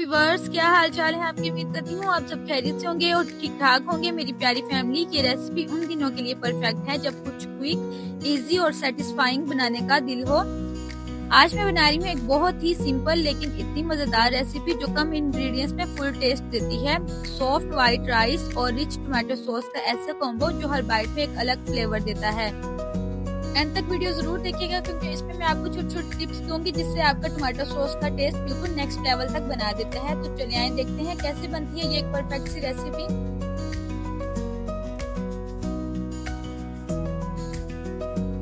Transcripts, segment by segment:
Viewers, क्या हाल चाल है आपकी। उम्मीद करती हूँ आप सब खैरियत से होंगे और ठीक ठाक होंगे। मेरी प्यारी फैमिली, की रेसिपी उन दिनों के लिए परफेक्ट है जब कुछ क्विक, इजी और सेटिस्फाइंग बनाने का दिल हो। आज मैं बना रही हूँ एक बहुत ही सिंपल लेकिन इतनी मजेदार रेसिपी जो कम इंग्रेडिएंट्स में फुल टेस्ट देती है। सॉफ्ट व्हाइट राइस और रिच टोमेटो सॉस का ऐसा कॉम्बो जो हर बाइट में एक अलग फ्लेवर देता है। एंड तक वीडियो जरूर देखिएगा क्योंकि इसमें मैं आपको छोटी छोटी टिप्स दूंगी जिससे आपका टोमेटो सॉस का टेस्ट बिल्कुल नेक्स्ट लेवल तक बना देता है। तो चलिए आइए देखते हैं कैसे बनती है ये एक परफेक्ट सी रेसिपी।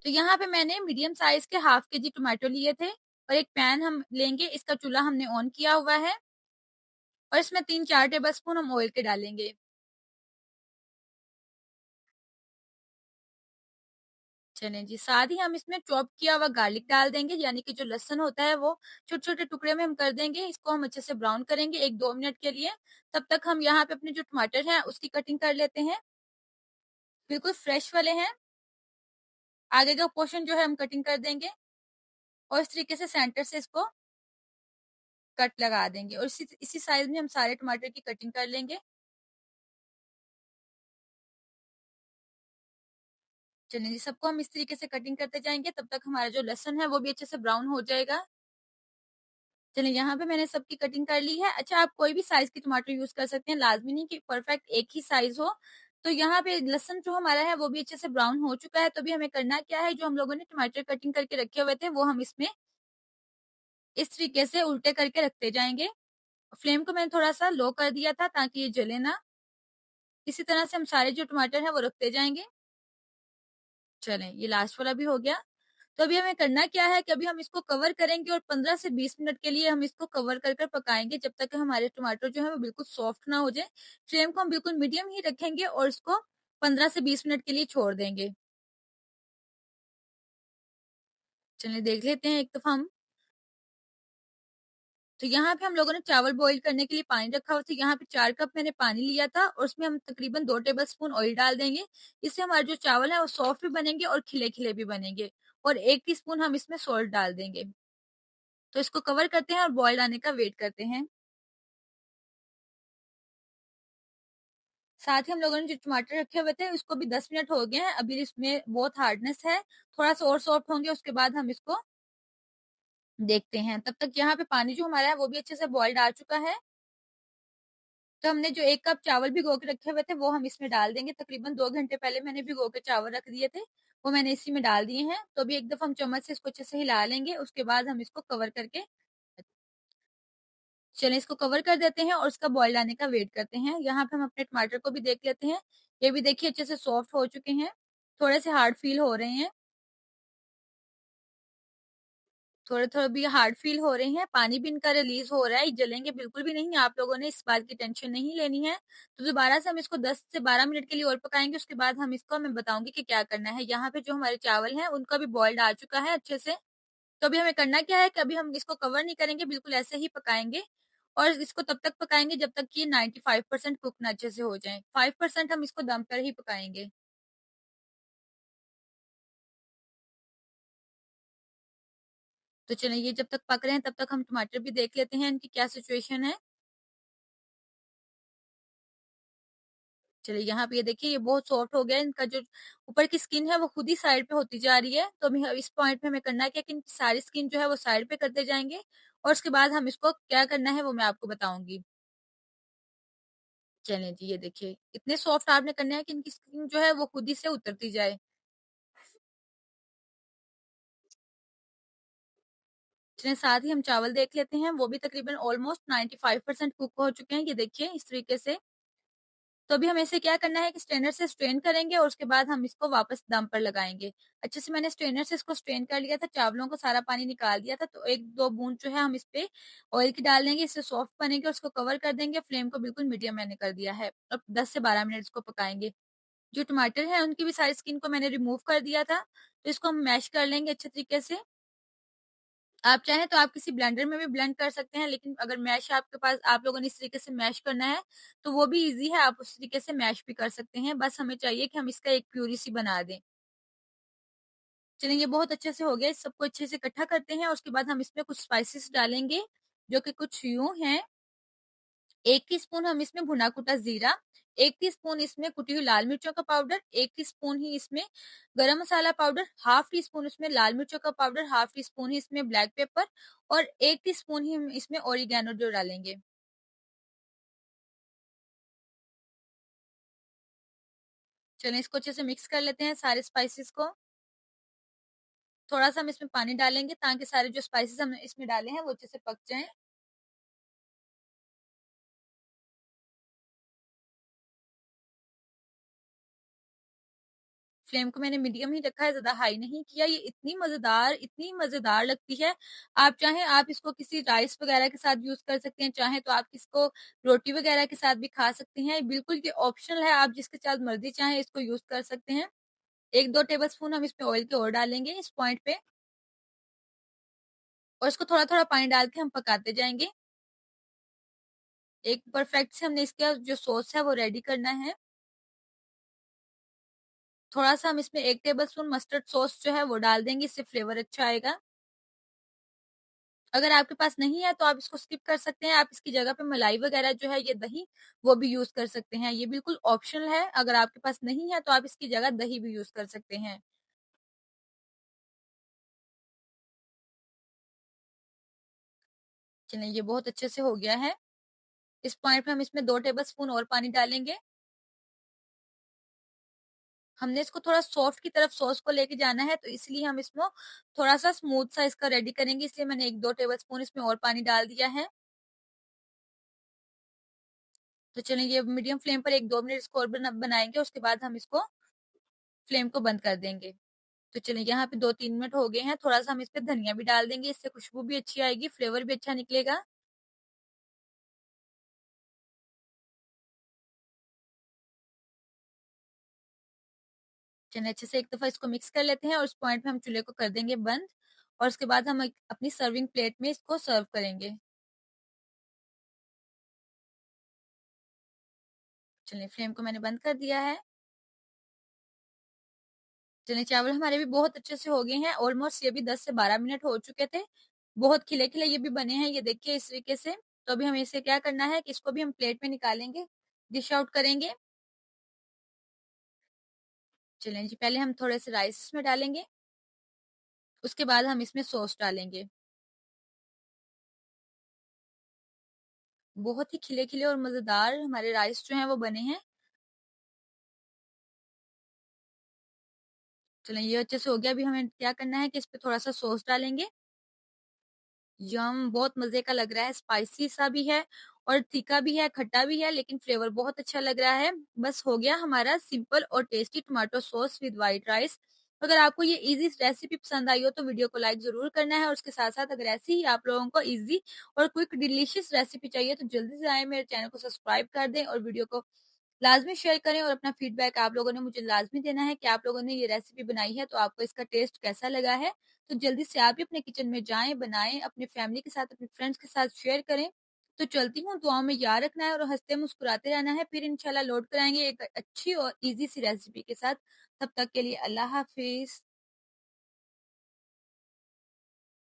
तो यहाँ पे मैंने मीडियम साइज के हाफ केजी टोमेटो लिए थे और एक पैन हम लेंगे। इसका चूल्हा हमने ऑन किया हुआ है और इसमें 3-4 टेबल स्पून हम ऑयल के डालेंगे। चलें जी, साथ ही हम इसमें चॉप किया हुआ गार्लिक डाल देंगे, यानी कि जो लहसुन होता है वो छोटे-छोटे टुकड़े में हम कर देंगे। इसको हम अच्छे से ब्राउन करेंगे 1-2 मिनट के लिए। तब तक हम यहाँ पे अपने जो टमाटर हैं उसकी कटिंग कर लेते हैं। बिल्कुल फ्रेश वाले हैं। आगे का पोर्शन जो है हम कटिंग कर देंगे और इस तरीके से सेंटर से इसको कट लगा देंगे और इसी साइज में हम सारे टमाटर की कटिंग कर लेंगे। चलिए जी, सबको हम इस तरीके से कटिंग करते जाएंगे तब तक हमारा जो लहसुन है वो भी अच्छे से ब्राउन हो जाएगा। चलिए यहाँ पे मैंने सबकी कटिंग कर ली है। अच्छा, आप कोई भी साइज के टमाटर यूज कर सकते हैं, लाजमी नहीं कि परफेक्ट एक ही साइज हो। तो यहाँ पे लहसुन जो हमारा है वो भी अच्छे से ब्राउन हो चुका है। तो अभी हमें करना क्या है, जो हम लोगों ने टमाटर कटिंग करके रखे हुए थे वो हम इसमें इस तरीके से उल्टे करके रखते जाएंगे। फ्लेम को मैंने थोड़ा सा लो कर दिया था ताकि ये जले ना। इसी तरह से हम सारे जो टमाटर है वो रखते जाएंगे। चलें, ये लास्ट वाला भी हो गया। तो अभी हमें करना क्या है कि अभी हम इसको कवर करेंगे और 15 से 20 मिनट के लिए हम इसको कवर कर पकाएंगे जब तक हमारे टमाटर जो है वो बिल्कुल सॉफ्ट ना हो जाए। फ्लेम को हम बिल्कुल मीडियम ही रखेंगे और इसको 15 से 20 मिनट के लिए छोड़ देंगे। चलिए देख लेते हैं एक दफा हम। तो यहाँ पे हम लोगों ने चावल बॉईल करने के लिए पानी रखा हुआ था। यहाँ पे 4 कप मैंने पानी लिया था और उसमें हम तकरीबन 2 टेबल स्पून ऑयल डाल देंगे। इससे हमारे जो चावल है वो सॉफ्ट भी बनेंगे और खिले खिले भी बनेंगे। और 1 टीस्पून हम इसमें सॉल्ट डाल देंगे। तो इसको कवर करते हैं और बॉयल आने का वेट करते हैं। साथ ही हम लोगों ने जो टमाटर रखे हुए थे उसको भी 10 मिनट हो गए हैं। अभी इसमें बहुत हार्डनेस है, थोड़ा सा और सॉफ्ट होंगे उसके बाद हम इसको देखते हैं। तब तक यहाँ पे पानी जो हमारा है वो भी अच्छे से बॉइल्ड आ चुका है। तो हमने जो 1 कप चावल भिगो के रखे हुए थे वो हम इसमें डाल देंगे। तकरीबन 2 घंटे पहले मैंने भिगो के चावल रख दिए थे, वो मैंने इसी में डाल दिए हैं। तो अभी एक दफा हम चम्मच से इसको अच्छे से हिला लेंगे, उसके बाद हम इसको कवर करके चलें इसको कवर कर देते हैं और उसका बॉयल आने का वेट करते हैं। यहाँ पे हम अपने टमाटर को भी देख लेते हैं। ये भी देखिए अच्छे से सॉफ्ट हो चुके हैं, थोड़े से हार्ड फील हो रहे हैं, थोड़े-थोड़े भी हार्ड फील हो रहे हैं, पानी भी इनका रिलीज़ हो रहा है, जलेंगे बिल्कुल भी नहीं, आप लोगों ने इस बात की टेंशन नहीं लेनी है। तो दोबारा से हम इसको 10 से 12 मिनट के लिए और पकाएँगे, उसके बाद हम इसको मैं बताऊँगी कि क्या करना है। यहाँ पे जो हमारे चावल हैं, उनका भी बॉइल्ड आ चुका है अच्छे से। तो अभी हमें करना क्या है कि अभी हम इसको कवर नहीं करेंगे, बिल्कुल ऐसे ही पकाएँगे और इसको तब तक पकाएँगे जब तक कि 95% कुक ना अच्छे से हो जाएँ। 5% हम इसको दम पर ही पकाएँगे। तो चलिए ये जब तक पक रहे हैं, तब तक हम टमाटर भी देख लेते हैं, इनकी क्या सिचुएशन है। चलिए यहाँ पे ये देखिए ये बहुत सॉफ्ट हो गया है। इनका जो ऊपर की स्किन है वो खुद ही साइड पे होती जा रही है। तो अभी इस पॉइंट पे हमें करना है क्या कि इनकी सारी स्किन जो है वो साइड पे करते जाएँगे और उसके बाद हम इसको क्या करना है वो मैं आपको बताऊँगी। चलें जी, ये देखिए इतने सॉफ्ट आपने करने हैं कि इनकी स्किन जो है वो खुद ही से उतरती जाए। चलिए साथ ही हम चावल देख लेते हैं, वो भी तकरीबन ऑलमोस्ट 95% कुक हो चुके हैं। ये देखिए इस तरीके से। तो अभी हमें इसे क्या करना है कि स्ट्रेनर से स्ट्रेन करेंगे और उसके बाद हम इसको वापस दम पर लगाएँगे। अच्छे से मैंने स्ट्रेनर से इसको स्ट्रेन कर लिया था, चावलों को सारा पानी निकाल दिया था, तो 1-2 बूंद जो है हम इस पे ऑयल की डाल देंगे, इससे सॉफ्ट बनेंगे और उसको कवर कर देंगे। फ्लेम को बिल्कुल मीडियम मैंने कर दिया है। अब 10 से 12 मिनट इसको पकाएँगे। जो टमाटर है उनकी भी सारी स्किन को मैंने रिमूव कर दिया था, तो इसको हम मैश कर लेंगे अच्छे तरीके से। आप चाहें तो आप किसी ब्लेंडर में भी ब्लेंड कर सकते हैं, लेकिन अगर मैश आपके पास आप लोगों ने इस तरीके से मैश करना है, तो वो भी ईज़ी है, आप उस तरीके से मैश भी कर सकते हैं। बस हमें चाहिए कि हम इसका एक प्यूरी सी बना दें। चलिए ये बहुत अच्छे से हो गया, इस सबको अच्छे से इकट्ठा करते हैं और उसके बाद हम इसमें कुछ स्पाइसेस डालेंगे, जो कि कुछ यूँ हैं। 1 टीस्पून हम इसमें भुना-कुटा जीरा, 1 टीस्पून इसमें कुटी हुई लाल मिर्चों का पाउडर, 1 टीस्पून ही इसमें गरम मसाला पाउडर, हाफ टीस्पून इसमें लाल मिर्चों का पाउडर, हाफ टीस्पून ही इसमें ब्लैक पेपर और 1 टीस्पून ही हम इसमें ओरिगैनो जो डालेंगे। चलिए इसको अच्छे से मिक्स कर लेते हैं सारे स्पाइसेस को। थोड़ा-सा हम इसमें पानी डालेंगे ताकि सारे जो स्पाइसेस हमने इसमें डाले हैं वो अच्छे से पक जाएँ। फ्लेम को मैंने मीडियम ही रखा है, ज़्यादा हाई नहीं किया। ये इतनी मज़ेदार लगती है। आप चाहें आप इसको किसी राइस वग़ैरह के साथ यूज़ कर सकते हैं, चाहें तो आप इसको रोटी वग़ैरह के साथ भी खा सकते हैं। बिल्कुल ये ऑप्शनल है, आप जिसके साथ मर्ज़ी चाहें इसको यूज़ कर सकते हैं। 1-2 टेबलस्पून हम इसमें ऑयल के और डालेंगे इस पॉइंट पे और इसको थोड़ा-थोड़ा पानी डाल के हम पकाते जाएँगे। एक परफेक्ट से हमने इसका जो सॉस है वो रेडी करना है। थोड़ा-सा हम इसमें 1 टेबलस्पून मस्टर्ड सॉस जो है वो डाल देंगे, इससे फ्लेवर अच्छा आएगा। अगर आपके पास नहीं है तो आप इसको स्किप कर सकते हैं। आप इसकी जगह पे मलाई वगैरह जो है ये दही वो भी यूज़ कर सकते हैं। ये बिल्कुल ऑप्शनल है। अगर आपके पास नहीं है तो आप इसकी जगह दही भी यूज़ कर सकते हैं। चलिए ये बहुत अच्छे से हो गया है। इस पॉइंट पे हम इसमें 2 टेबलस्पून और पानी डालेंगे। हमने इसको थोड़ा सॉफ्ट की तरफ सॉस को लेके जाना है तो इसलिए हम इसमें थोड़ा-सा स्मूथ सा इसका रेडी करेंगे, इसलिए मैंने 1-2 टेबलस्पून इसमें और पानी डाल दिया है। तो चलिए ये मीडियम फ्लेम पर 1-2 मिनट इसको और बनाएँगे, उसके बाद हम इसको फ्लेम को बंद कर देंगे। तो चलिए यहाँ पे 2-3 मिनट हो गए हैं, थोड़ा-सा हम इस पे धनिया भी डाल देंगे, इससे खुशबू भी अच्छी आएगी, फ्लेवर भी अच्छा निकलेगा। चलिए अच्छे से एक दफ़ा इसको मिक्स कर लेते हैं और उस पॉइंट पे हम चूल्हे को कर देंगे बंद और उसके बाद हम एक अपनी सर्विंग प्लेट में इसको सर्व करेंगे। चलिए फ्लेम को मैंने बंद कर दिया है। चने चावल हमारे भी बहुत अच्छे से हो गए हैं, ऑलमोस्ट ये भी 10 से 12 मिनट हो चुके थे। बहुत खिले-खिले ये भी बने हैं, ये देखिए इस तरीके से। तो अभी हमें इसे क्या करना है कि इसको भी हम प्लेट में निकालेंगे, डिश आउट करेंगे। चलिए जी, पहले हम थोड़े से राइस इसमें डालेंगे, उसके बाद हम इसमें सॉस डालेंगे। बहुत ही खिले-खिले और मज़ेदार हमारे राइस जो हैं वो बने हैं। चलिए ये अच्छे से हो गया, अभी हमें क्या करना है कि इस पे थोड़ा-सा सॉस डालेंगे। बहुत मज़े का लग रहा है, स्पाइसी सा भी है और तीखा भी है, खट्टा भी है, लेकिन फ्लेवर बहुत अच्छा लग रहा है। बस हो गया हमारा सिंपल और tasty tomato sauce with white rice. अगर आपको ये ईज़ी रेसिपी पसंद आई हो तो वीडियो को लाइक ज़रूर करना है और उसके साथ-साथ अगर ऐसी ही आप लोगों को ईज़ी और क्विक डिलीशियस रेसिपी चाहिए तो जल्दी से आएँ, मेरे चैनल को सब्सक्राइब कर दें और वीडियो को लाज़मी शेयर करें और अपना फीडबैक आप लोगों ने मुझे लाज़मी देना है कि आप लोगों ने ये रेसिपी बनाई है तो आपको इसका टेस्ट कैसा लगा है। तो जल्दी से आप भी अपने किचन में जाएँ, बनाएँ, अपनी फैमिली के साथ, अपने फ्रेंड्स के साथ शेयर करें। तो चलती हूँ, दुआओं में याद रखना है और हँसते-मुस्कुराते रहना है। फिर इंशाल्लाह लौट कर आएँगे एक अच्छी और ईज़ी सी रेसिपी के साथ। तब तक के लिए अल्लाह हाफ़िज़।